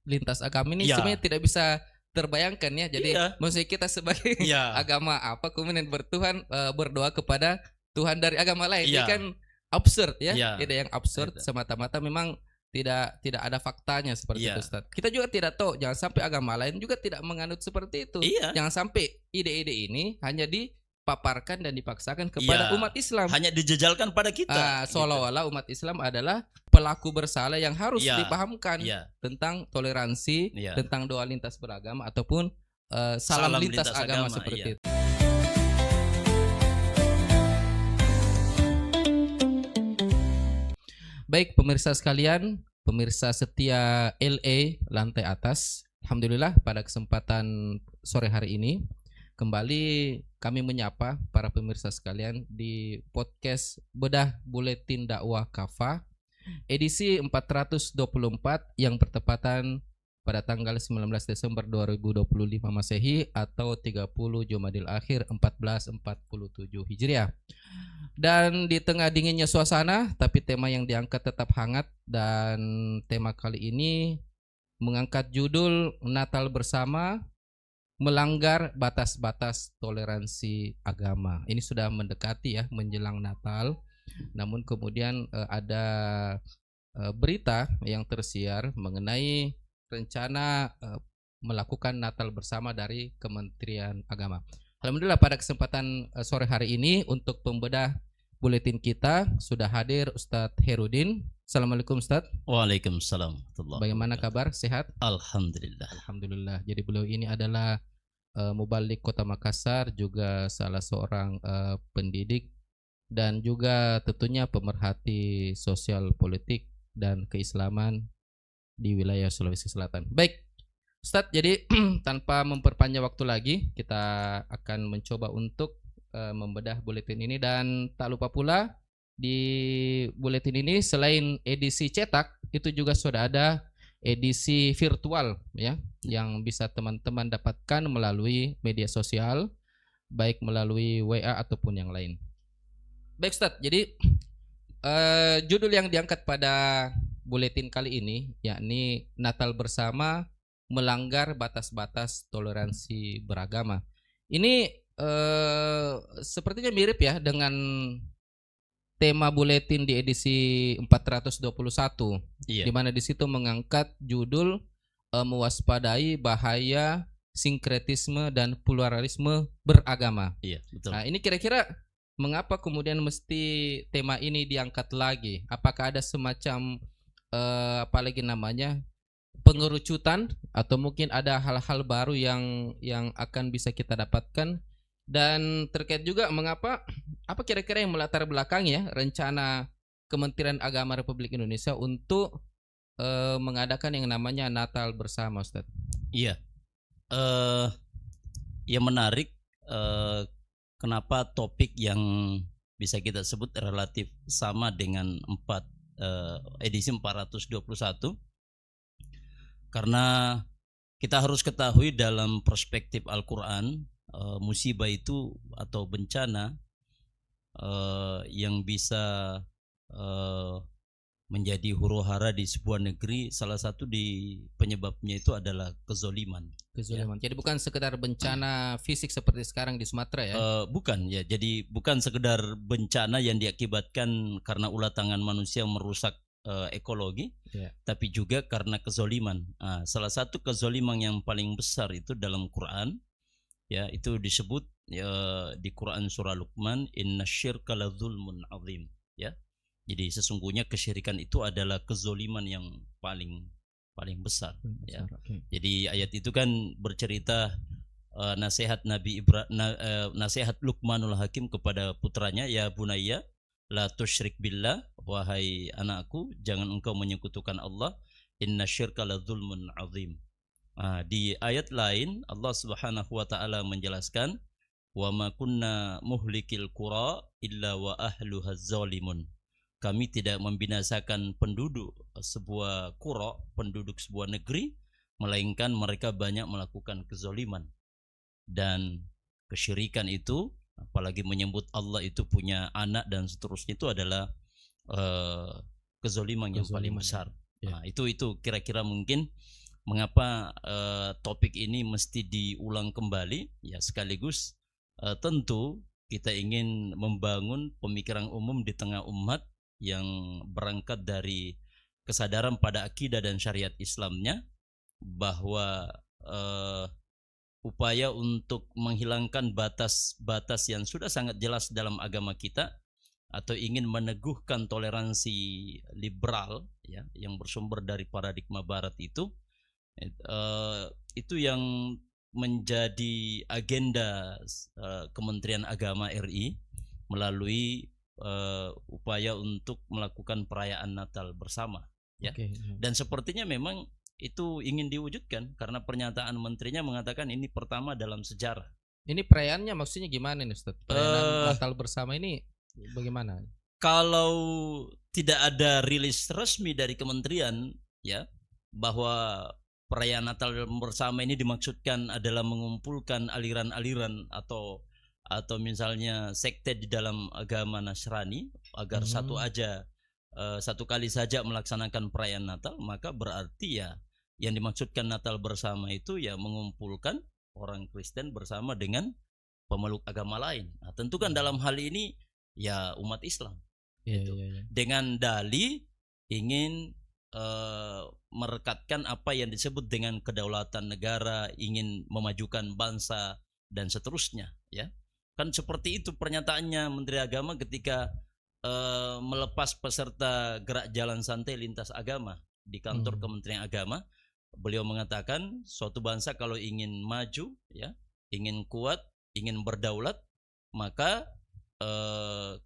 lintas agama ini Iya. sebenarnya tidak bisa terbayangkan ya. Jadi Iya. maksudnya kita sebagai Iya. agama apa kemudian berdoa kepada Tuhan dari agama lain. Ini kan Iya. absurd ya. Iya. Ide yang absurd Itu. semata-mata memang tidak ada faktanya seperti itu, Iya. Ustaz. Kita juga tidak tahu, jangan sampai agama lain juga tidak menganut seperti itu. Iya. Jangan sampai ide-ide ini hanya dipaparkan dan dipaksakan kepada Iya. umat Islam. Hanya dijejalkan pada kita. Seolah-olah umat Islam adalah pelaku bersalah yang harus Iya. dipahamkan Iya. tentang toleransi, Iya. tentang doa lintas beragama ataupun salam lintas agama seperti iya. itu. Baik pemirsa sekalian, pemirsa setia LA lantai atas. Alhamdulillah pada kesempatan sore hari ini kembali kami menyapa para pemirsa sekalian di podcast Bedah Buletin Dakwah Kafah edisi 424 yang bertepatan pada tanggal 19 Desember 2025 Masehi atau 30 Jumadil Akhir 1447 Hijriah. Dan di tengah dinginnya suasana, tapi tema yang diangkat tetap hangat, dan tema kali ini mengangkat judul Natal Bersama Melanggar Batas-Batas Toleransi Agama. Ini sudah mendekati ya, menjelang Natal. Namun kemudian ada berita yang tersiar mengenai rencana melakukan Natal bersama dari Kementerian Agama. Alhamdulillah pada kesempatan sore hari ini untuk pembedah buletin kita sudah hadir Ustadz Herudin. Assalamualaikum Ustadz. Waalaikumsalam. Bagaimana kabar? Sehat? Alhamdulillah. Alhamdulillah. Jadi beliau ini adalah Mubalik Kota Makassar, juga salah seorang pendidik dan juga tentunya pemerhati sosial politik dan keislaman di wilayah Sulawesi Selatan. Baik Ustadz, jadi tanpa memperpanjang waktu lagi kita akan mencoba untuk membedah buletin ini, dan tak lupa pula di buletin ini selain edisi cetak itu juga sudah ada edisi virtual ya yang bisa teman-teman dapatkan melalui media sosial baik melalui WA ataupun yang lain. Baik Ustadz, jadi judul yang diangkat pada buletin kali ini yakni Natal Bersama Melanggar Batas-Batas Toleransi Beragama. Ini sepertinya mirip ya dengan tema buletin di edisi 421, Iya. di mana di situ mengangkat judul mewaspadai bahaya sinkretisme dan pluralisme beragama. Iya, betul. Nah, ini kira-kira mengapa kemudian mesti tema ini diangkat lagi? Apakah ada semacam apalagi namanya pengerucutan atau mungkin ada hal-hal baru yang akan bisa kita dapatkan? Dan terkait juga mengapa, apa kira-kira yang melatar belakang ya rencana Kementerian Agama Republik Indonesia untuk mengadakan yang namanya Natal Bersama, Ustaz? Iya. Yang menarik kenapa topik yang bisa kita sebut relatif sama dengan edisi 421, karena kita harus ketahui dalam perspektif Al-Quran, musibah itu atau bencana yang bisa menjadi huru-hara di sebuah negeri, salah satu di penyebabnya itu adalah kezoliman. Kezoliman. Ya. Jadi bukan sekedar bencana fisik seperti sekarang di Sumatera ya? Bukan ya. Jadi bukan sekedar bencana yang diakibatkan karena ulah tangan manusia merusak ekologi, ya, tapi juga karena kezoliman. Salah satu kezoliman yang paling besar itu dalam Quran, ya, itu disebut di Quran surah Luqman, innasyirka ladzulmun azim, ya. Jadi sesungguhnya kesyirikan itu adalah kezoliman yang paling besar, ya. Okay. Jadi ayat itu kan bercerita nasihat nasihat Luqmanul Hakim kepada putranya, ya bunayya la tusyrik billah, wahai anakku jangan engkau menyekutukan Allah, innasyirka ladzulmun azim. Di ayat lain Allah Subhanahu wa taala menjelaskan, wa ma kunna muhlikil qura illa wa ahluha zalimun. Kami tidak membinasakan penduduk sebuah qura, penduduk sebuah negeri, melainkan mereka banyak melakukan kezaliman. Dan kesyirikan itu, apalagi menyebut Allah itu punya anak dan seterusnya, itu adalah kezaliman yang paling besar. Ya. Nah, itu kira-kira mungkin mengapa topik ini mesti diulang kembali, ya sekaligus tentu kita ingin membangun pemikiran umum di tengah umat yang berangkat dari kesadaran pada akidah dan syariat Islamnya, bahwa upaya untuk menghilangkan batas-batas yang sudah sangat jelas dalam agama kita, atau ingin meneguhkan toleransi liberal, ya, yang bersumber dari paradigma Barat itu yang menjadi agenda Kementerian Agama RI melalui upaya untuk melakukan perayaan Natal bersama, ya. Oke. Dan sepertinya memang itu ingin diwujudkan karena pernyataan menterinya mengatakan ini pertama dalam sejarah. Ini perayaannya maksudnya gimana nih Ustaz? Perayaan Natal bersama ini bagaimana? Kalau tidak ada rilis resmi dari kementerian, ya, bahwa perayaan Natal bersama ini dimaksudkan adalah mengumpulkan aliran-aliran atau misalnya sekte di dalam agama Nasrani agar satu kali saja melaksanakan perayaan Natal, maka berarti ya yang dimaksudkan Natal bersama itu ya mengumpulkan orang Kristen bersama dengan pemeluk agama lain. Nah, tentu kan dalam hal ini ya umat Islam. Iya. Dengan dalih ingin merekatkan apa yang disebut dengan kedaulatan negara, ingin memajukan bangsa dan seterusnya, ya. Kan seperti itu pernyataannya Menteri Agama ketika melepas peserta gerak jalan santai lintas agama di kantor Kementerian Agama. Beliau mengatakan suatu bangsa kalau ingin maju, ya, ingin kuat, ingin berdaulat, maka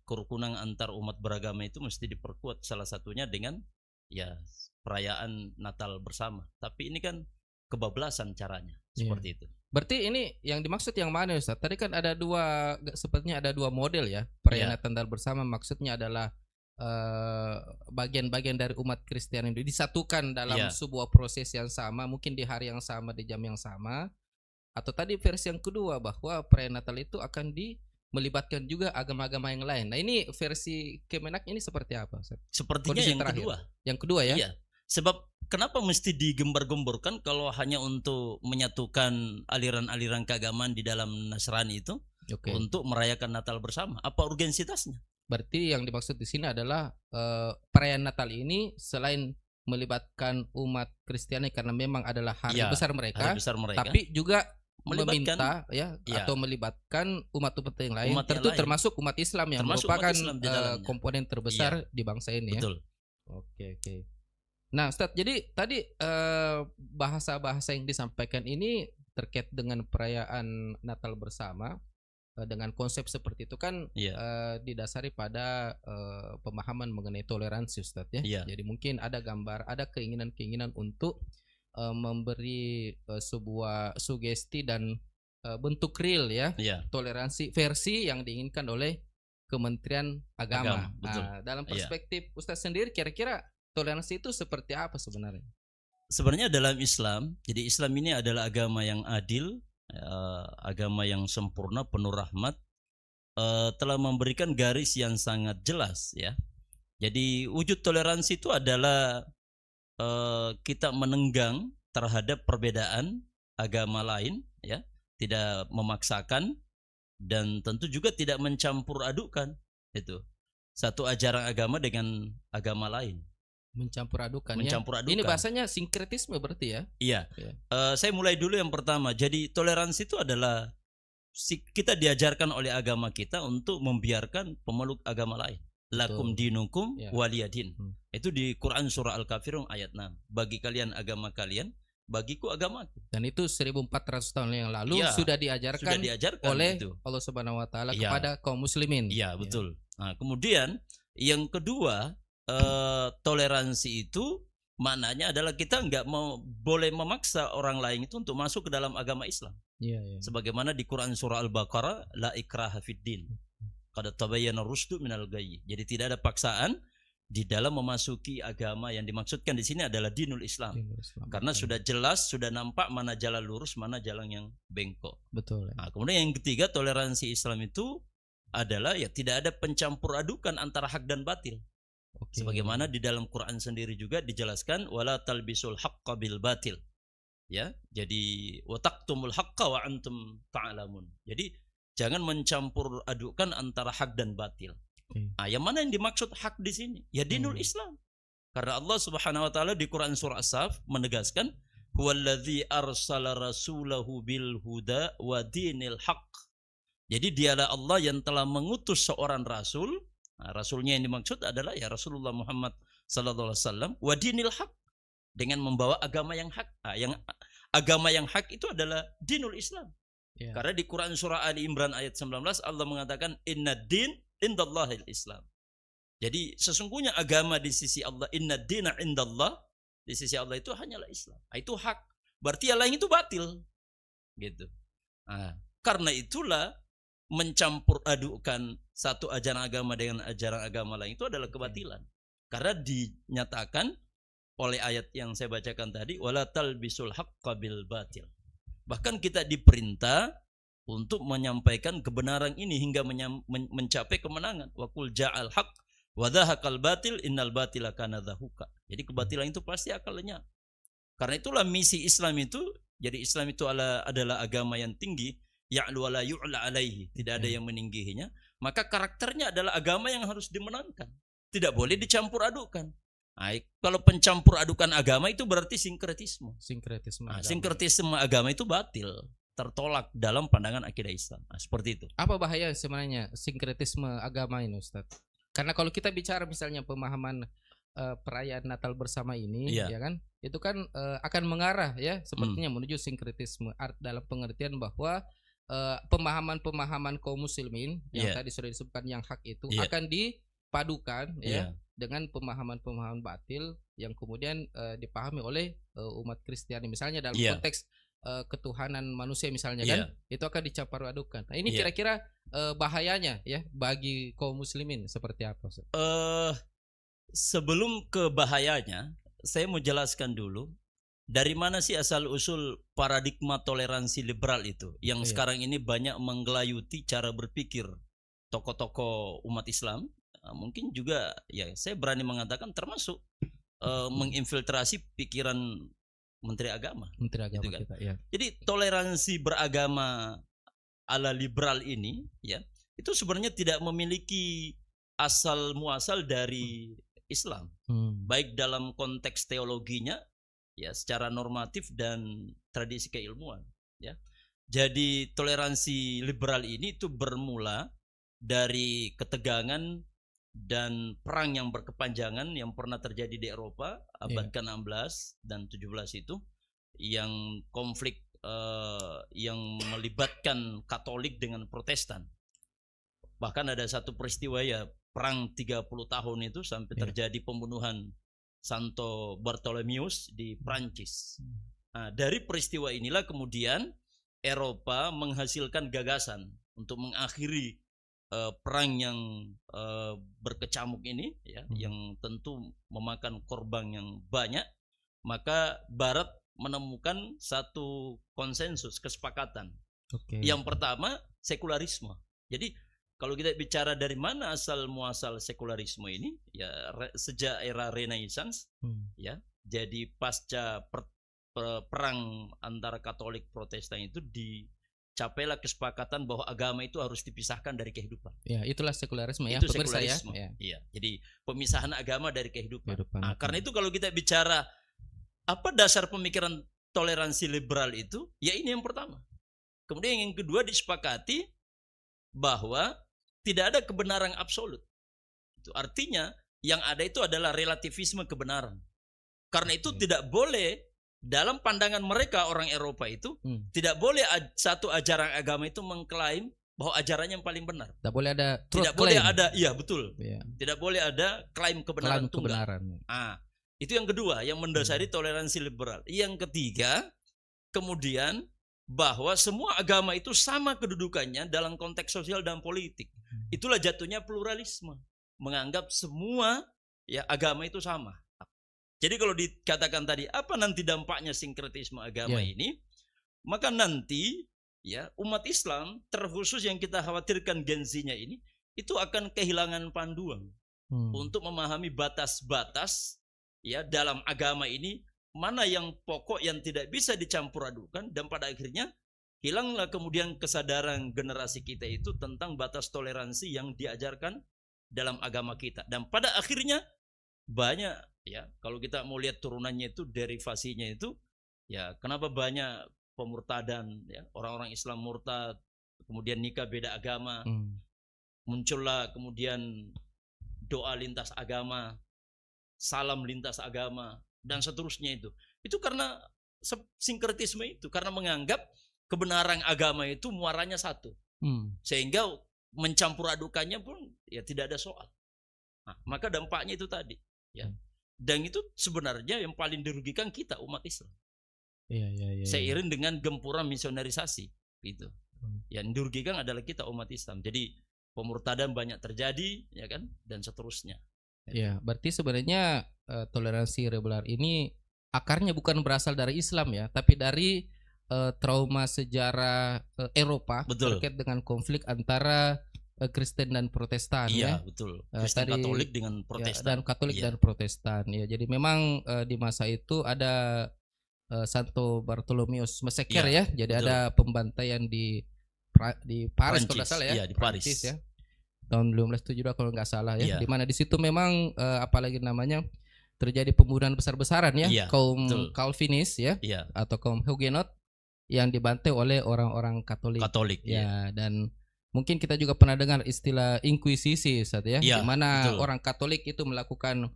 kerukunan antar umat beragama itu mesti diperkuat, salah satunya dengan ya perayaan Natal bersama. Tapi ini kan kebablasan caranya, seperti itu. Berarti ini yang dimaksud yang mana Ustaz? Tadi kan ada sepertinya ada dua model ya. Perayaan Natal bersama maksudnya adalah bagian-bagian dari umat Kristen itu disatukan dalam sebuah proses yang sama, mungkin di hari yang sama, di jam yang sama. Atau tadi versi yang kedua bahwa perayaan Natal itu akan melibatkan juga agama-agama yang lain. Nah, ini versi Kemenak ini seperti apa, Ustaz? Sepertinya yang terakhir. kedua. Yang kedua ya? Iya. Sebab kenapa mesti digembar-gemborkan kalau hanya untuk menyatukan aliran-aliran keagamaan di dalam Nasrani itu untuk merayakan Natal bersama? Apa urgensitasnya? Berarti yang dimaksud di sini adalah perayaan Natal ini selain melibatkan umat Kristiani karena memang adalah hari besar mereka, tapi juga meminta atau melibatkan umat-umat yang lain, tentu termasuk umat Islam yang merupakan komponen terbesar di bangsa ini. Betul. Ya. Oke. Nah, Ustaz, jadi tadi bahasa-bahasa yang disampaikan ini terkait dengan perayaan Natal bersama dengan konsep seperti itu kan didasari pada pemahaman mengenai toleransi, Ustaz, ya. Jadi mungkin ada keinginan-keinginan untuk memberi sebuah sugesti dan bentuk real toleransi versi yang diinginkan oleh Kementerian Agama. Nah, dalam perspektif Ustaz sendiri kira-kira toleransi itu seperti apa sebenarnya? Sebenarnya dalam Islam, jadi Islam ini adalah agama yang adil, agama yang sempurna, penuh rahmat, telah memberikan garis yang sangat jelas, ya. Jadi wujud toleransi itu adalah kita menenggang terhadap perbedaan agama lain, ya, tidak memaksakan dan tentu juga tidak mencampur adukan itu satu ajaran agama dengan agama lain. Mencampur adukan. Ini bahasanya sinkretisme berarti ya? Iya. Saya mulai dulu yang pertama. Jadi toleransi itu adalah kita diajarkan oleh agama kita untuk membiarkan pemeluk agama lain. Lakum dinukum waliyadin. Itu di Quran surah Al-Kafirun ayat 6. Bagi kalian agama kalian, bagiku agamaku. Dan itu 1400 tahun yang lalu sudah diajarkan oleh Allah Subhanahu wa taala kepada kaum muslimin. Iya, betul. Nah, kemudian yang kedua, toleransi itu maknanya adalah kita nggak boleh memaksa orang lain itu untuk masuk ke dalam agama Islam. Sebagaimana di Quran surah Al-Baqarah, la ikraha fiddin. Qad tabayyana rusdu minal ghayy. Jadi tidak ada paksaan di dalam memasuki agama. Yang dimaksudkan di sini adalah dinul Islam. Karena sudah jelas, sudah nampak mana jalan lurus, mana jalan yang bengkok. Betul. Nah, kemudian yang ketiga, toleransi Islam itu adalah ya tidak ada pencampur adukan antara hak dan batil. Oke. Sebagaimana di dalam Quran sendiri juga dijelaskan wala talbisul haqqa bil batil. Ya, jadi wa taqtumul haqqa wa antum ta'lamun. Jadi jangan mencampur adukan antara hak dan batil. Oke. Yang mana yang dimaksud hak di sini? Ya dinul Islam. Karena Allah Subhanahu wa taala di Quran surah As-Saff menegaskan huwallazi arsala rasulahu bil huda wa dinil haq. Jadi dialah Allah yang telah mengutus seorang rasul. Rasulnya yang dimaksud adalah ya Rasulullah Muhammad sallallahu alaihi wasallam wa dinil haq, dengan membawa agama yang hak. Yang agama yang hak itu adalah dinul Islam. Ya. Karena di Quran surah Ali Imran ayat 19 Allah mengatakan inna din indallahil Islam. Jadi sesungguhnya agama di sisi Allah, inna dina indallah, di sisi Allah itu hanyalah Islam. Itu hak. Berarti yang lain itu batil. Gitu. Karena itulah mencampur adukan satu ajaran agama dengan ajaran agama lain itu adalah kebatilan. Karena dinyatakan oleh ayat yang saya bacakan tadi wala talbisul haqqa bil batil. Bahkan kita diperintah untuk menyampaikan kebenaran ini hingga mencapai kemenangan. Wa qul ja'al haqq wa dhahaqal batil innal batila kana dhahuqa. Jadi kebatilan itu pasti akan lenyap. Karena itulah misi Islam itu, jadi Islam itu adalah agama yang tinggi, ya'lu wa la yu'la alaihi, tidak ada yang meninggihinya. Maka karakternya adalah agama yang harus dimenangkan. Tidak boleh dicampur adukan. Kalau pencampur adukan agama itu berarti sinkretisme. Sinkretisme agama itu batil, tertolak dalam pandangan akidah Islam. Seperti itu. Apa bahaya sebenarnya sinkretisme agama ini, Ustaz? Karena kalau kita bicara misalnya pemahaman perayaan Natal bersama ini, ya kan, itu kan akan mengarah ya sepertinya menuju sinkretisme dalam pengertian bahwa pemahaman kaum muslimin yang tadi sudah disebutkan yang hak itu akan dipadukan ya dengan pemahaman batil yang kemudian dipahami oleh umat Kristiani misalnya dalam konteks ketuhanan manusia misalnya kan, itu akan dicampur adukan. Nah, ini kira-kira bahayanya ya bagi kaum muslimin seperti apa? Sebelum ke bahayanya, saya mau jelaskan dulu dari mana sih asal usul paradigma toleransi liberal itu yang sekarang ini banyak menggelayuti cara berpikir tokoh-tokoh umat Islam. Mungkin juga ya saya berani mengatakan termasuk menginfiltrasi pikiran Menteri Agama gitu kan? Kita, ya. Jadi toleransi beragama ala liberal ini ya itu sebenarnya tidak memiliki asal muasal dari Islam, baik dalam konteks teologinya ya secara normatif dan tradisi keilmuan ya. Jadi toleransi liberal ini itu bermula dari ketegangan dan perang yang berkepanjangan yang pernah terjadi di Eropa abad ke-16 dan 17 itu, yang konflik yang melibatkan Katolik dengan Protestan. Bahkan ada satu peristiwa ya perang 30 tahun itu sampai terjadi pembunuhan Santo Bartolomeus di Prancis. Dari peristiwa inilah kemudian Eropa menghasilkan gagasan untuk mengakhiri perang yang berkecamuk ini ya, yang tentu memakan korban yang banyak. Maka Barat menemukan satu konsensus, kesepakatan. Yang pertama sekularisme. Jadi kalau kita bicara dari mana asal muasal sekularisme ini ya sejak era Renaissance ya. Jadi pasca perang antara Katolik Protestan itu dicapailah kesepakatan bahwa agama itu harus dipisahkan dari kehidupan. Ya, itulah sekularisme ya, itu pemirsa sekularisme. ya. Iya. Jadi pemisahan agama dari kehidupan. Karena itu kalau kita bicara apa dasar pemikiran toleransi liberal itu, ya ini yang pertama. Kemudian yang kedua disepakati bahwa tidak ada kebenaran absolut. Itu artinya yang ada itu adalah relativisme kebenaran. Karena itu tidak boleh dalam pandangan mereka orang Eropa itu tidak boleh satu ajaran agama itu mengklaim bahwa ajarannya yang paling benar. Tidak boleh ada tidak boleh ada, iya betul. Tidak boleh ada klaim kebenaran tunggal. Itu yang kedua yang mendasari toleransi liberal. Yang ketiga, kemudian bahwa semua agama itu sama kedudukannya dalam konteks sosial dan politik. Itulah jatuhnya pluralisme. Menganggap semua ya agama itu sama. Jadi kalau dikatakan tadi apa nanti dampaknya sinkretisme agama ini, maka nanti ya umat Islam terkhusus yang kita khawatirkan Gen Z-nya ini itu akan kehilangan panduan. untuk memahami batas-batas ya dalam agama ini, mana yang pokok yang tidak bisa dicampur adukan, dan pada akhirnya hilanglah kemudian kesadaran generasi kita itu tentang batas toleransi yang diajarkan dalam agama kita. Dan pada akhirnya banyak ya, kalau kita mau lihat turunannya itu, derivasinya itu ya, kenapa banyak pemurtadan ya, orang-orang Islam murtad, kemudian nikah beda agama, muncullah kemudian doa lintas agama, salam lintas agama, dan seterusnya itu. Itu karena sinkretisme itu, karena menganggap kebenaran agama itu muaranya satu. Sehingga mencampur adukannya pun ya tidak ada soal. Nah, maka dampaknya itu tadi ya. Dan itu sebenarnya yang paling dirugikan kita umat Islam. Seiring dengan gempuran misionarisasi gitu. Yang dirugikan adalah kita umat Islam. Jadi pemurtadan banyak terjadi ya kan, dan seterusnya. Ya, berarti sebenarnya toleransi liberal ini akarnya bukan berasal dari Islam ya, tapi dari trauma sejarah Eropa. Betul. Terkait dengan konflik antara Kristen dan Protestan. Iya, betul. Kristen Katolik dengan Protestan. Dan Katolik dan Protestan ya. Jadi memang di masa itu ada Santo Bartolomeus Massacre ya. Jadi betul. Ada pembantaian di Paris kalau nggak salah ya. Iya, di Paris ya. Tahun 1572 kalau nggak salah ya. Di mana di situ memang apalagi namanya terjadi pembunuhan besar-besaran ya, kaum Calvinis ya, atau kaum Huguenot yang dibantai oleh orang-orang Katolik ya. Dan mungkin kita juga pernah dengar istilah inkuisisi ya, di mana orang Katolik itu melakukan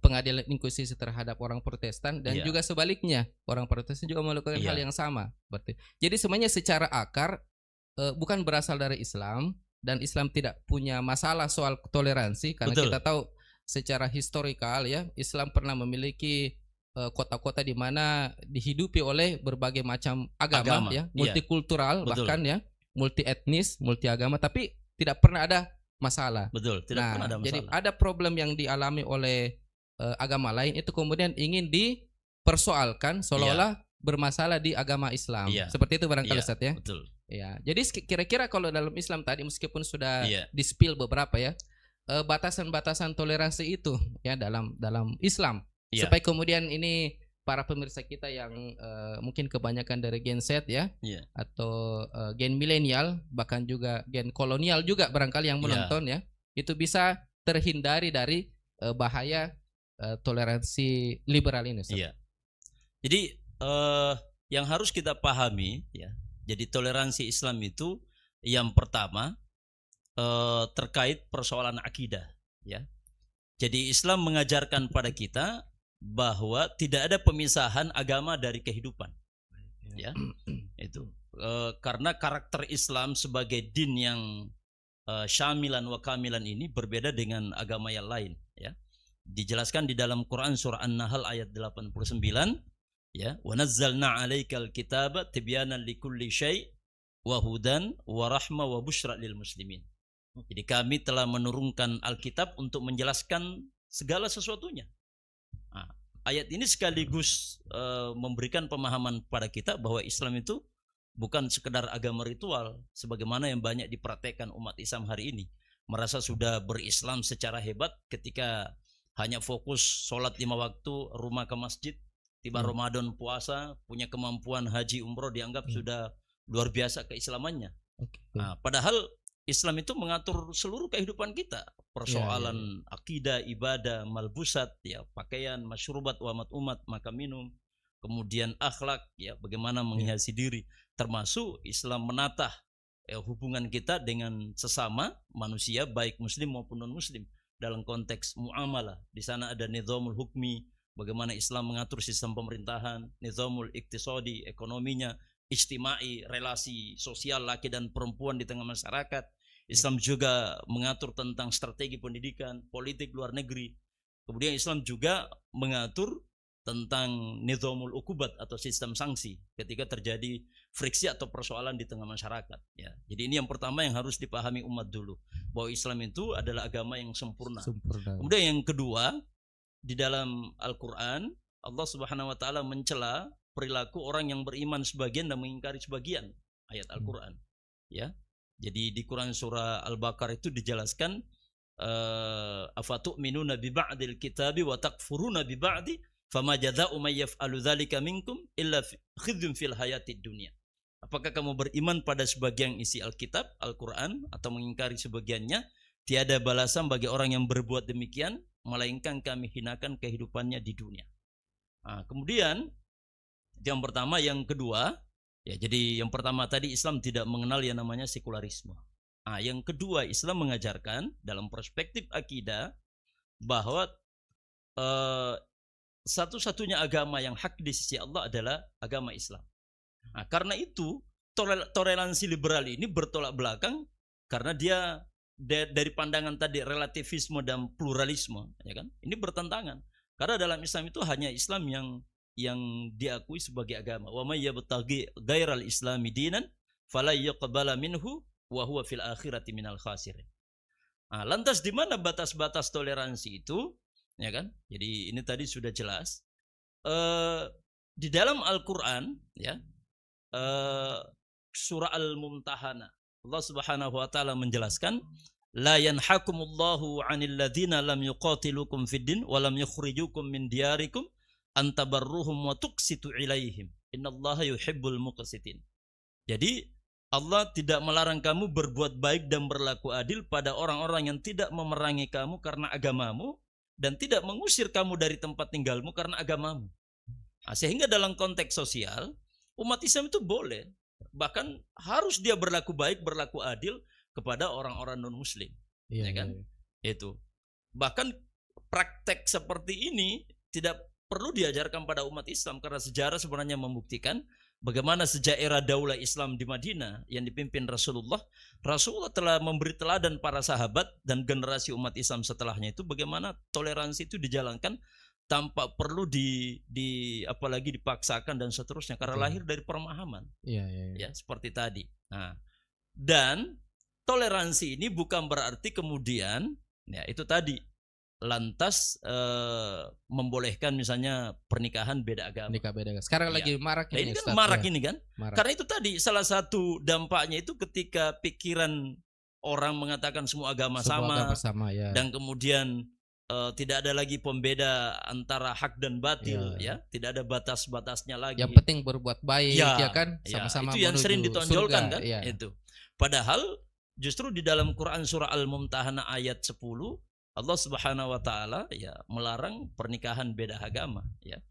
pengadilan inkuisisi terhadap orang Protestan, dan juga sebaliknya orang Protestan juga melakukan hal yang sama. Berarti jadi semuanya secara akar bukan berasal dari Islam, dan Islam tidak punya masalah soal toleransi karena kita tahu secara historikal ya, Islam pernah memiliki kota-kota di mana dihidupi oleh berbagai macam agama ya, multikultural bahkan ya, multi etnis, multi agama, tapi tidak pernah ada masalah. Tidak pernah ada masalah. Jadi ada problem yang dialami oleh agama lain itu kemudian ingin dipersoalkan seolah-olah bermasalah di agama Islam. Seperti itu barangkali Ustaz ya. Betul. Ya, jadi kira-kira kalau dalam Islam tadi meskipun sudah di-spill beberapa ya, batasan-batasan toleransi itu ya dalam Islam. Supaya kemudian ini para pemirsa kita yang mungkin kebanyakan dari Gen Z ya, atau Gen milenial, bahkan juga Gen kolonial juga barangkali yang menonton ya, itu bisa terhindari dari bahaya toleransi liberal ini. Jadi yang harus kita pahami ya, jadi toleransi Islam itu yang pertama terkait persoalan akidah ya. Jadi Islam mengajarkan pada kita bahwa tidak ada pemisahan agama dari kehidupan ya. Itu karena karakter Islam sebagai din yang syamilan wa kamilan ini berbeda dengan agama yang lain ya. Dijelaskan di dalam Quran surah An-Nahl ayat 89 ya, wa nazzalna 'alaikal kitaba tibyanan likulli syai' wa hudan wa rahma wa busyra lil muslimin. Jadi kami telah menurunkan Alkitab untuk menjelaskan segala sesuatunya. Nah, ayat ini sekaligus memberikan pemahaman pada kita bahwa Islam itu bukan sekedar agama ritual sebagaimana yang banyak dipraktekkan umat Islam hari ini. Merasa sudah berislam secara hebat ketika hanya fokus sholat 5 waktu, rumah ke masjid, tiba Ramadan puasa, punya kemampuan haji umroh dianggap sudah luar biasa keislamannya. Nah, padahal Islam itu mengatur seluruh kehidupan kita, persoalan akidah, ibadah, malbusat, ya pakaian, masyrubat, wamat umat, makan minum, kemudian akhlak, ya bagaimana menghiasi diri, termasuk Islam menatah hubungan kita dengan sesama manusia, baik Muslim maupun non Muslim, dalam konteks muamalah. Di sana ada nizamul hukmi, bagaimana Islam mengatur sistem pemerintahan, nizamul iktisadi, ekonominya, ijtimai, relasi sosial laki dan perempuan di tengah masyarakat. Islam juga mengatur tentang strategi pendidikan, politik luar negeri. Kemudian Islam juga mengatur tentang nizamul ukubat atau sistem sanksi ketika terjadi friksi atau persoalan di tengah masyarakat. Ya, jadi ini yang pertama yang harus dipahami umat dulu, bahwa Islam itu adalah agama yang sempurna. Kemudian yang kedua, di dalam Al-Quran Allah Subhanahu Wa Taala mencela perilaku orang yang beriman sebagian dan mengingkari sebagian ayat Al-Quran. Ya, jadi di Quran surah Al-Baqarah itu dijelaskan afatu'minuna bi ba'dil kitabi wa takfuruna bi ba'di fama jazaa'u may yaf'alu dzalika minkum illa khizyun fil hayatid dunya. Apakah kamu beriman pada sebagian isi Alkitab, Al-Quran, atau mengingkari sebagiannya? Tiada balasan bagi orang yang berbuat demikian, melainkan kami hinakan kehidupannya di dunia. Nah, kemudian yang pertama, yang kedua, ya jadi yang pertama tadi Islam tidak mengenal yang namanya sekularisme. Nah, yang kedua, Islam mengajarkan dalam perspektif akidah bahwa satu-satunya agama yang hak di sisi Allah adalah agama Islam. Nah, karena itu toleransi liberal ini bertolak belakang karena dia dari pandangan tadi relativisme dan pluralisme, ya kan? Ini bertentangan. Karena dalam Islam itu hanya Islam yang diakui sebagai agama. Wa may yabtaghi ghairal islami dinan fala yuqbala minhu wa huwa fil akhirati minal khasirin. Nah, lantas di mana batas-batas toleransi itu? Ya kan? Jadi ini tadi sudah jelas. Di dalam Al-Qur'an, ya, surah Al-Mumtahanah, Allah Subhanahu wa taala menjelaskan, la yanhakumullahu 'anil ladzina lam yuqatilukum fid din wa lam yukhrijukum min diyarikum an tabarruhum wa tuqsitu ilaihim innallaha yuhibbul muqsitin. Jadi Allah tidak melarang kamu berbuat baik dan berlaku adil pada orang-orang yang tidak memerangi kamu karena agamamu dan tidak mengusir kamu dari tempat tinggalmu karena agamamu. Nah, sehingga dalam konteks sosial umat Islam itu boleh, bahkan harus dia berlaku baik, berlaku adil kepada orang-orang non-muslim, ya kan? Itu. Bahkan praktek seperti ini tidak perlu diajarkan pada umat Islam karena sejarah sebenarnya membuktikan bagaimana sejak era Daulah Islam di Madinah yang dipimpin Rasulullah telah memberi teladan para sahabat dan generasi umat Islam setelahnya itu bagaimana toleransi itu dijalankan tanpa perlu apalagi dipaksakan dan seterusnya karena lahir dari pemahaman. Ya, seperti tadi. Nah, dan toleransi ini bukan berarti kemudian ya itu tadi lantas membolehkan misalnya pernikahan beda agama. Sekarang lagi marak ini kan marak ini kan. Karena itu tadi salah satu dampaknya itu ketika pikiran orang mengatakan semua agama sama ya. Dan kemudian tidak ada lagi pembeda antara hak dan batil, ya, tidak ada batas-batasnya lagi. Yang penting berbuat baik, ya kan, sama-sama itu yang sering ditonjolkan surga, kan, itu. Padahal justru di dalam Quran surah Al-Mumtahanah ayat 10 Allah Subhanahu wa taala ya melarang pernikahan beda agama, ya.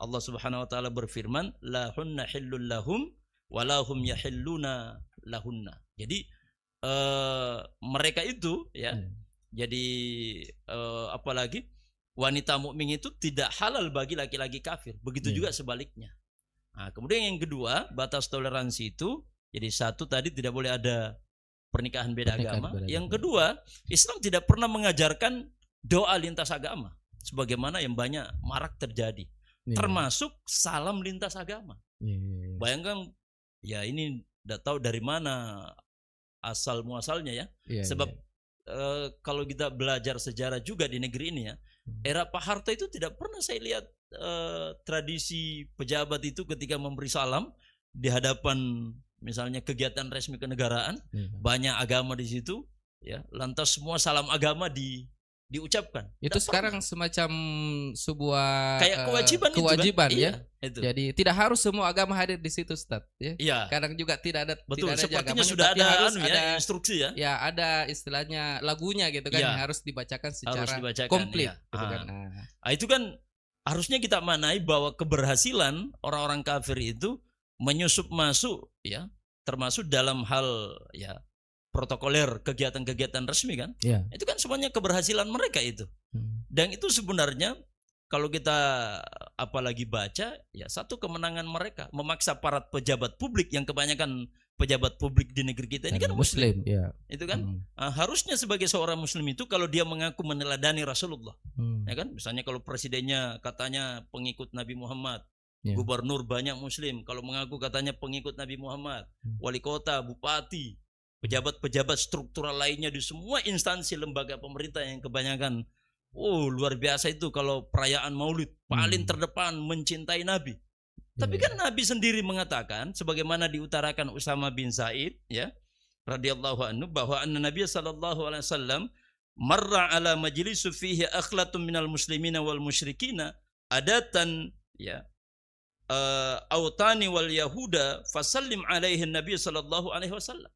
Allah Subhanahu wa taala berfirman, la hunna hillul lahum wa lahum yahilluna lahunna. Jadi mereka itu ya jadi apalagi wanita mukmin itu tidak halal bagi laki-laki kafir. Begitu juga sebaliknya. Nah, kemudian yang kedua, batas toleransi itu jadi satu tadi tidak boleh ada pernikahan beda agama. Yang kedua, Islam tidak pernah mengajarkan doa lintas agama sebagaimana yang banyak marak terjadi. Termasuk salam lintas agama. Bayangkan ya ini tidak tahu dari mana asal muasalnya ya. Sebab kalau kita belajar sejarah juga di negeri ini ya, era Pak Harto itu tidak pernah saya lihat tradisi pejabat itu ketika memberi salam di hadapan misalnya kegiatan resmi kenegaraan, banyak agama di situ, ya, lantas semua salam agama diucapkan. Itu sekarang semacam sebuah kayak kewajiban itu kan? Ya. Itu. Jadi tidak harus semua agama hadir di situ, Ustaz, ya. Iya. Kadang juga tidak ada. Betul. Tidak ada Sepertinya sudah ada ada instruksi ya. Ya, ada istilahnya lagunya gitu kan, yang harus dibacakan secara komplit. Ya. Gitu kan. Itu kan harusnya kita manai bahwa keberhasilan orang-orang kafir itu menyusup masuk, ya, termasuk dalam hal ya protokoler kegiatan-kegiatan resmi kan, itu kan semuanya keberhasilan mereka itu. Dan itu sebenarnya kalau kita apalagi baca ya satu kemenangan mereka memaksa para pejabat publik yang kebanyakan pejabat publik di negeri kita ini kan muslim ya. Itu kan harusnya sebagai seorang muslim itu kalau dia mengaku meneladani Rasulullah, ya kan, misalnya kalau presidennya katanya pengikut Nabi Muhammad, gubernur banyak muslim, kalau mengaku katanya pengikut Nabi Muhammad, wali kota, bupati, pejabat-pejabat struktural lainnya di semua instansi lembaga pemerintah yang kebanyakan luar biasa itu kalau perayaan Maulid paling terdepan mencintai Nabi. Tapi kan Nabi sendiri mengatakan sebagaimana diutarakan Usama bin Zaid ya radhiyallahu anhu bahwa Nabi sallallahu alaihi wasallam marra ala majlisu fihi akhlatun minal muslimina wal musyrikina adatan ya autani wal yahuda fasallim alaihi nabi sallallahu alaihi wasallam.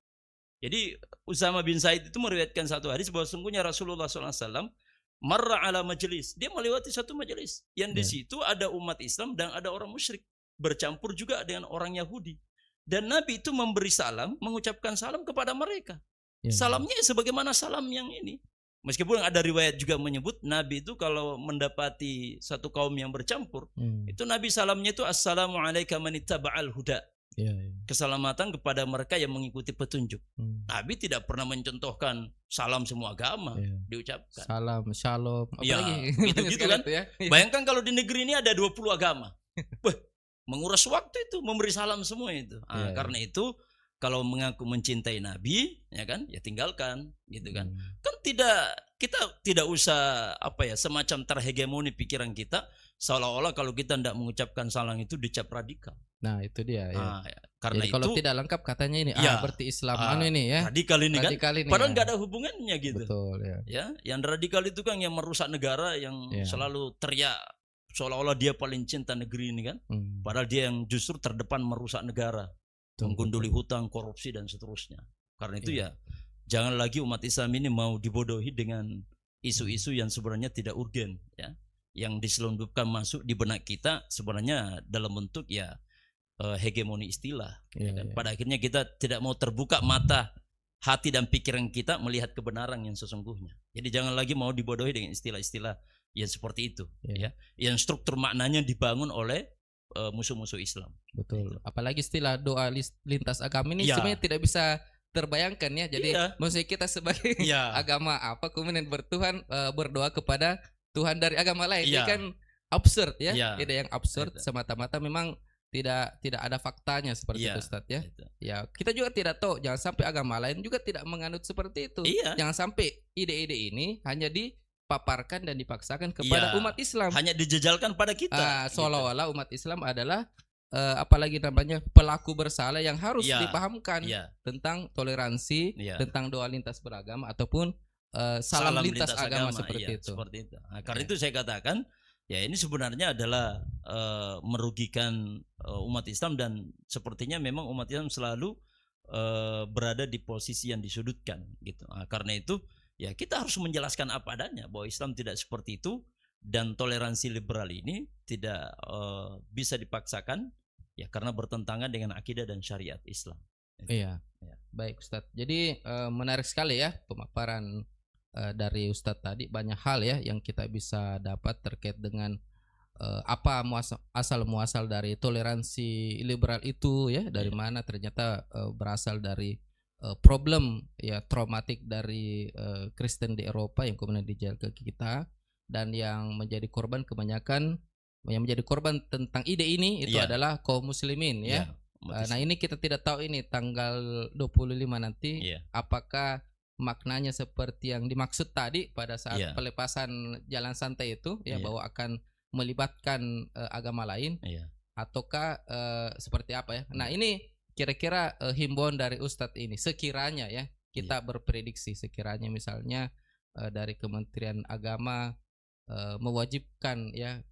Jadi Usama bin Zaid itu meriwayatkan satu hadis bahwa sungguhnya Rasulullah SAW marra ala majlis, dia melewati satu majelis yang di situ ada umat Islam dan ada orang musyrik bercampur juga dengan orang Yahudi, dan Nabi itu memberi salam, mengucapkan salam kepada mereka. Salamnya sebagaimana salam yang ini. Meskipun ada riwayat juga menyebut Nabi itu kalau mendapati satu kaum yang bercampur, itu Nabi salamnya itu assalamualaikum manittaba'al huda. Keselamatan kepada mereka yang mengikuti petunjuk. Nabi tidak pernah mencontohkan salam semua agama diucapkan. Salam, shalom, apalagi gitu kan. Bayangkan kalau di negeri ini ada 20 agama. Menguras waktu itu memberi salam semua itu. Karena itu kalau mengaku mencintai Nabi, ya kan, ya tinggalkan, gitu kan. Kan kita tidak usah semacam terhegemoni pikiran kita, seolah-olah kalau kita tidak mengucapkan salam itu dicap radikal. Nah itu dia. Karena jadi kalau itu, tidak lengkap katanya ini, berarti Islam ini ya. Radikal ini kan. Ini, padahal nggak ada hubungannya gitu. Betul ya. Yang radikal itu kan yang merusak negara, yang selalu teriak seolah-olah dia paling cinta negeri ini kan. Padahal dia yang justru terdepan merusak negara. Menggunduli hutang, korupsi dan seterusnya. Karena itu ya jangan lagi umat Islam ini mau dibodohi dengan isu-isu yang sebenarnya tidak urgen ya, yang diselundupkan masuk di benak kita sebenarnya dalam bentuk hegemoni istilah. Pada akhirnya kita tidak mau terbuka mata, hati dan pikiran kita melihat kebenaran yang sesungguhnya. Jadi jangan lagi mau dibodohi dengan istilah-istilah yang seperti itu ya, yang struktur maknanya dibangun oleh musuh-musuh Islam. Betul. Apalagi istilah doa lintas agama ini sebenarnya tidak bisa terbayangkan ya. Jadi maksudnya kita sebagai agama apa kemudian berdoa kepada Tuhan dari agama lain, ini kan absurd ya. Ide yang absurd semata-mata, memang tidak ada faktanya seperti itu Ustadz ya. Ya, kita juga tidak tahu, jangan sampai agama lain juga tidak menganut seperti itu. Jangan sampai ide-ide ini hanya dipaparkan dan dipaksakan kepada umat Islam, hanya dijejalkan pada kita, seolah-olah umat Islam adalah apalagi namanya pelaku bersalah yang harus dipahamkan tentang toleransi, tentang doa lintas beragama ataupun salam lintas agama seperti itu. Karena itu saya katakan ya ini sebenarnya adalah merugikan umat Islam, dan sepertinya memang umat Islam selalu berada di posisi yang disudutkan gitu. Karena itu ya kita harus menjelaskan apa adanya bahwa Islam tidak seperti itu, dan toleransi liberal ini tidak bisa dipaksakan ya, karena bertentangan dengan akidah dan syariat Islam. Baik Ustadz. Jadi menarik sekali ya pemaparan dari Ustadz tadi. Banyak hal ya yang kita bisa dapat terkait dengan apa asal muasal dari toleransi liberal itu ya, dari mana ternyata berasal dari problem ya traumatik dari Kristen di Eropa yang kemudian dijaga ke kita, dan yang menjadi korban kebanyakan yang menjadi korban tentang ide ini itu adalah kaum muslimin ya. Nah ini kita tidak tahu ini tanggal 25 nanti apakah maknanya seperti yang dimaksud tadi pada saat pelepasan jalan santai itu ya, bahwa akan melibatkan agama lain ataukah seperti apa ya. Nah ini kira-kira himbauan dari Ustadz ini sekiranya ya kita berprediksi, sekiranya misalnya dari Kementerian Agama mewajibkan ya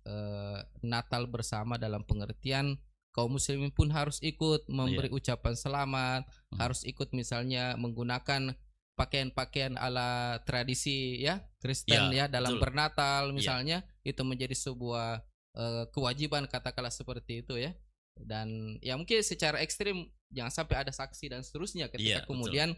Natal bersama dalam pengertian kaum muslimin pun harus ikut memberi ucapan selamat, harus ikut misalnya menggunakan pakaian-pakaian ala tradisi ya Kristen ya dalam bernatal misalnya, itu menjadi sebuah kewajiban katakanlah seperti itu ya. Dan ya mungkin secara ekstrim jangan sampai ada saksi dan seterusnya ketika kemudian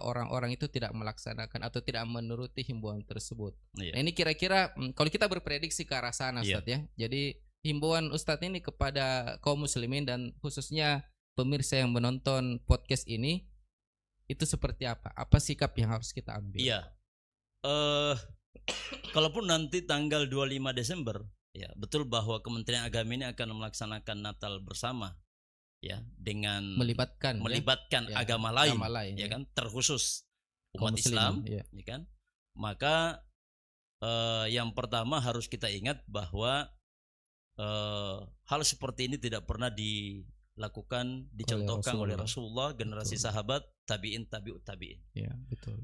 orang-orang itu tidak melaksanakan atau tidak menuruti himbauan tersebut. Nah ini kira-kira kalau kita berprediksi ke arah sana Ustadz ya, jadi himbauan Ustadz ini kepada kaum muslimin dan khususnya pemirsa yang menonton podcast ini itu seperti apa? Apa sikap yang harus kita ambil? Kalaupun nanti tanggal 25 Desember ya, betul bahwa Kementerian Agama ini akan melaksanakan Natal bersama ya, dengan melibatkan agama lain ya kan, terkhusus umat Islam ya kan. Maka yang pertama harus kita ingat bahwa hal seperti ini tidak pernah dilakukan, dicontohkan oleh Rasulullah, generasi sahabat, tabi'in, tabi'ut tabi'in. Ya, betul.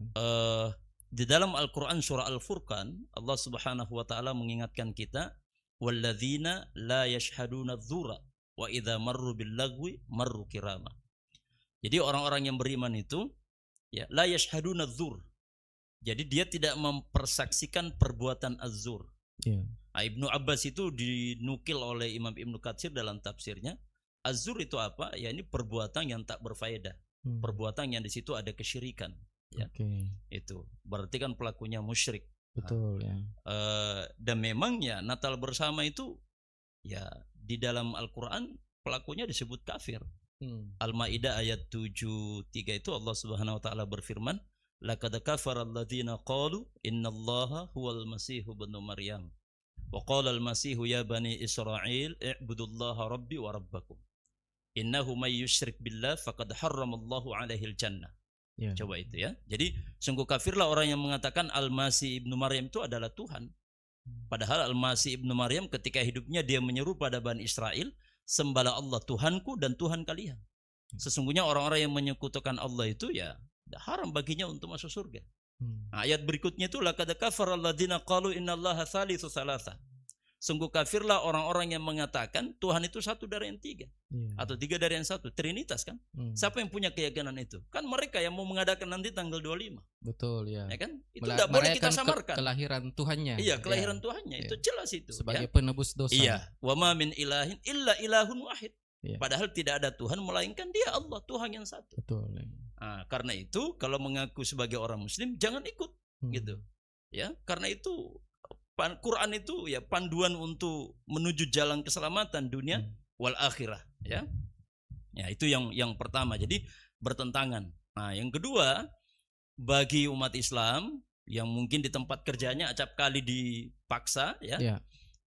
di dalam Al-Qur'an surah Al-Furqan Allah Subhanahu wa taala mengingatkan kita walladzina la yashhaduna dzura wa idza marru bil lagwi marru kirama. Jadi orang-orang yang beriman itu ya la yashhaduna dzur. Jadi dia tidak mempersaksikan perbuatan az-zur. Ya. Ibnu Abbas itu dinukil oleh Imam Ibnu Katsir dalam tafsirnya. Az-zur itu apa? Ya ini perbuatan yang tak berfaedah. Perbuatan yang di situ ada kesyirikan. Ya. Itu berarti kan pelakunya musyrik. Betul ya. Dan memang ya Natal bersama itu ya di dalam Al-Qur'an pelakunya disebut kafir. Al-Maidah ayat 73 itu Allah Subhanahu wa taala berfirman, laqad kafara alladziina qalu innallaha huwal masiihu ibnu maryam wa qala al-masiihu ya bani Israil i'budullaha rabbi wa rabbakum innahu may yusyrik billah faqad harramallahu alaihil jannah. Ya. Coba itu ya. Jadi sungguh kafirlah orang yang mengatakan Al-Masih ibnu Maryam itu adalah Tuhan. Padahal Al-Masih ibnu Maryam ketika hidupnya dia menyeru pada Bani Israel, sembahlah Allah Tuhanku dan Tuhan kalian. Sesungguhnya orang-orang yang menyekutukan Allah itu ya haram baginya untuk masuk surga. Ayat berikutnya itu laqad kafara alladziina qalu innallaha tsalitsu tsalatsa. Sungguh kafirlah orang-orang yang mengatakan Tuhan itu satu dari yang tiga atau tiga dari yang satu, Trinitas kan? Siapa yang punya keyakinan itu? Kan mereka yang mau mengadakan nanti tanggal 25. Betul ya. Ya kan? Itu tidak boleh kita samarkan. Kelahiran Tuhannya. Iya, kelahiran Tuhannya itu jelas itu. Sebagai penebus dosa. Iya. Wa ma min ilahin illa ilahun wahid. Padahal tidak ada Tuhan melainkan Dia Allah, Tuhan yang satu. Betul. Nah, karena itu kalau mengaku sebagai orang Muslim jangan ikut gitu. Ya, karena itu Quran itu ya panduan untuk menuju jalan keselamatan dunia wal akhirah ya. Ya, itu yang pertama. Jadi bertentangan. Nah, yang kedua bagi umat Islam yang mungkin di tempat kerjanya acap kali dipaksa ya.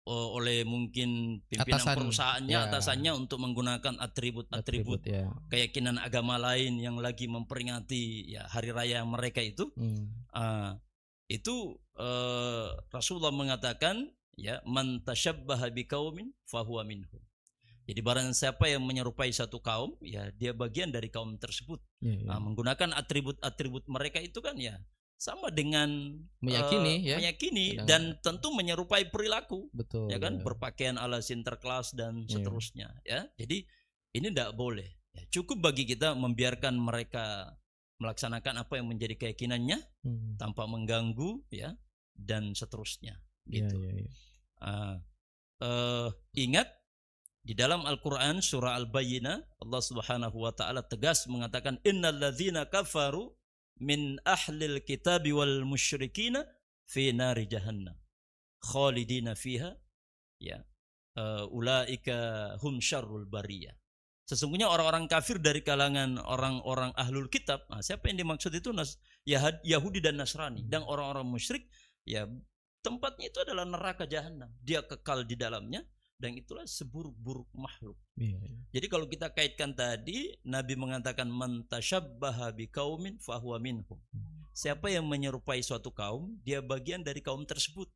Oleh mungkin pimpinan perusahaannya, atasannya untuk menggunakan atribut-atribut keyakinan agama lain yang lagi memperingati ya hari raya mereka itu. Itu Rasulullah mengatakan ya man tasyabbaha biqaumin fahuwa minhum. Jadi barang siapa yang menyerupai satu kaum ya dia bagian dari kaum tersebut. Menggunakan atribut-atribut mereka itu kan ya sama dengan meyakini dan tentu menyerupai perilaku. Betul, ya kan berpakaian ala Sinterklas dan seterusnya ya. Jadi ini tidak boleh. Ya, cukup bagi kita membiarkan mereka melaksanakan apa yang menjadi keyakinannya tanpa mengganggu ya dan seterusnya gitu. Ingat di dalam Al-Qur'an surah Al-Bayyinah Allah Subhanahu wa taala tegas mengatakan innalladzina kafaru min ahlil kitabi wal musyrikina fi nari jahannam khalidina fiha ya ulaika hum syarrul bariyah. Sesungguhnya orang-orang kafir dari kalangan orang-orang ahlul kitab, siapa yang dimaksud itu Yahudi dan Nasrani, dan orang-orang musyrik ya tempatnya itu adalah neraka jahanam. Dia kekal di dalamnya dan itulah seburuk-buruk makhluk. Jadi kalau kita kaitkan tadi Nabi mengatakan man tasyabbaha biqaumin fahuwa minhum. Siapa yang menyerupai suatu kaum, dia bagian dari kaum tersebut.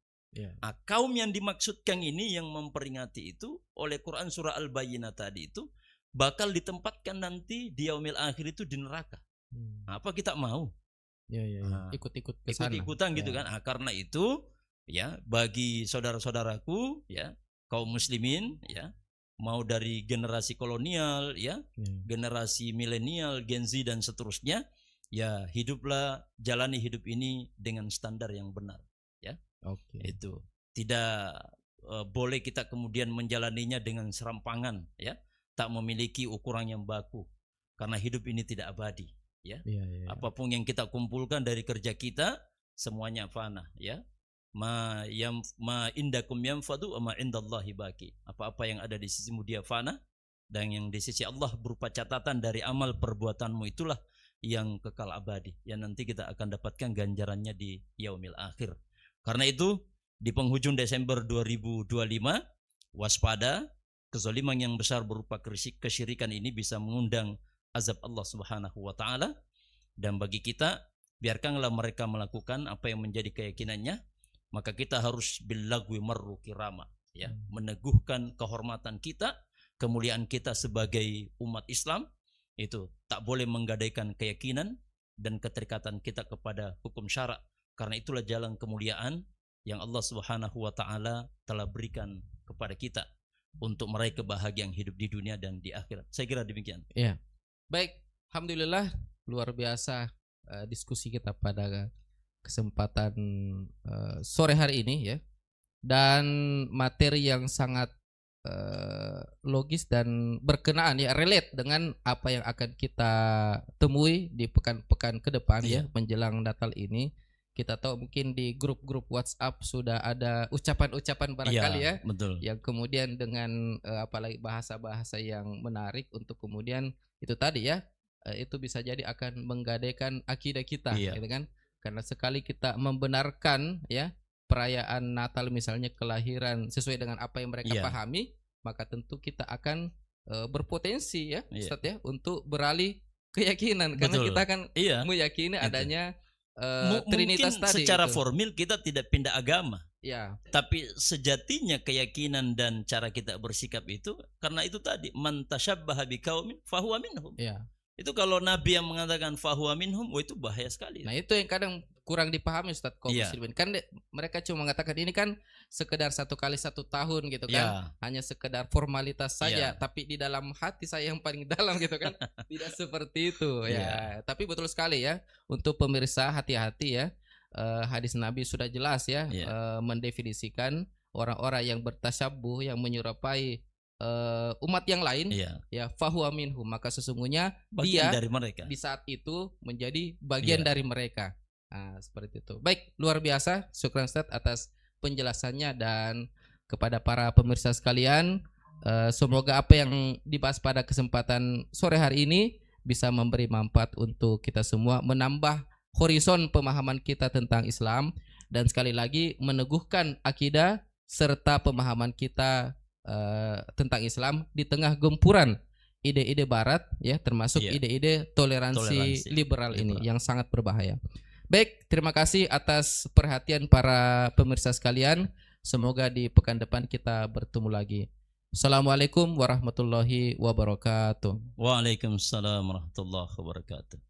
Kaum yang dimaksudkan ini yang memperingati itu oleh Quran surah Al-Bayyinah tadi itu bakal ditempatkan nanti di yaumil akhir itu di neraka. Apa kita mau? Ikut-ikut ke sana. Ikut-ikutan gitu kan. Karena itu ya bagi saudara-saudaraku ya kaum muslimin ya mau dari generasi kolonial ya, generasi milenial, Gen Z dan seterusnya ya hiduplah jalani hidup ini dengan standar yang benar ya. Itu tidak boleh kita kemudian menjalaninya dengan serampangan ya. Tak memiliki ukuran yang baku karena hidup ini tidak abadi ya. Apapun yang kita kumpulkan dari kerja kita semuanya fana ya. Ma indakum yanfadu wa ma indallahi baqi. Apa-apa yang ada di sisimu dia fana dan yang di sisi Allah berupa catatan dari amal perbuatanmu itulah yang kekal abadi yang nanti kita akan dapatkan ganjarannya di yaumil akhir. Karena itu di penghujung Desember 2025 waspada. Kezaliman yang besar berupa kesyirikan ini bisa mengundang azab Allah Subhanahu wa taala dan bagi kita biarkanlah mereka melakukan apa yang menjadi keyakinannya maka kita harus billagwi marru kirama ya meneguhkan kehormatan kita kemuliaan kita sebagai umat Islam itu tak boleh menggadaikan keyakinan dan keterikatan kita kepada hukum syara Karena itulah jalan kemuliaan yang Allah Subhanahu wa taala telah berikan kepada kita untuk meraih kebahagiaan hidup di dunia dan di akhirat. Saya kira demikian. Ya. Baik, alhamdulillah luar biasa diskusi kita pada kesempatan sore hari ini ya. Dan materi yang sangat logis dan berkenaan ya, relate dengan apa yang akan kita temui di pekan-pekan ke depan ya, menjelang Natal ini. Kita tahu mungkin di grup-grup WhatsApp sudah ada ucapan-ucapan barangkali ya, betul. yang kemudian dengan apalagi bahasa-bahasa yang menarik untuk kemudian itu tadi ya, itu bisa jadi akan menggadaikan akidah kita, gitu kan? Karena sekali kita membenarkan ya perayaan Natal misalnya kelahiran sesuai dengan apa yang mereka pahami, maka tentu kita akan berpotensi ya Ustaz ya untuk beralih keyakinan. Karena kita akan meyakini adanya Trinitas mungkin tadi. Secara formil kita tidak pindah agama. Ya. Tapi sejatinya keyakinan dan cara kita bersikap itu karena itu tadi man tasyabbaha biqaumin fahuwa minhum. Ya. Itu kalau Nabi yang mengatakan fahuwa minhum, itu bahaya sekali. Nah, itu yang kadang kurang dipahami Ustaz kaum muslimin. Kan mereka cuma mengatakan ini kan sekedar 1 kali 1 tahun gitu kan. Hanya sekedar formalitas saja, tapi di dalam hati saya yang paling dalam gitu kan tidak seperti itu ya. Tapi betul sekali ya, untuk pemirsa hati-hati ya. Hadis Nabi sudah jelas ya, mendefinisikan orang-orang yang bertasyabuh, yang menyerupai umat yang lain ya fahuwa minhum, maka sesungguhnya bagian dia dari mereka di saat itu menjadi bagian dari mereka. Nah, seperti itu. Baik, luar biasa. Syukran Ustaz atas penjelasannya dan kepada para pemirsa sekalian, semoga apa yang dibahas pada kesempatan sore hari ini bisa memberi manfaat untuk kita semua, menambah horizon pemahaman kita tentang Islam, dan sekali lagi meneguhkan akidah serta pemahaman kita tentang Islam di tengah gempuran ide-ide Barat ya, termasuk ide-ide toleransi liberal ini yang sangat berbahaya. Baik, terima kasih atas perhatian para pemirsa sekalian. Semoga di pekan depan kita bertemu lagi. Assalamualaikum warahmatullahi wabarakatuh. Waalaikumsalam warahmatullahi wabarakatuh.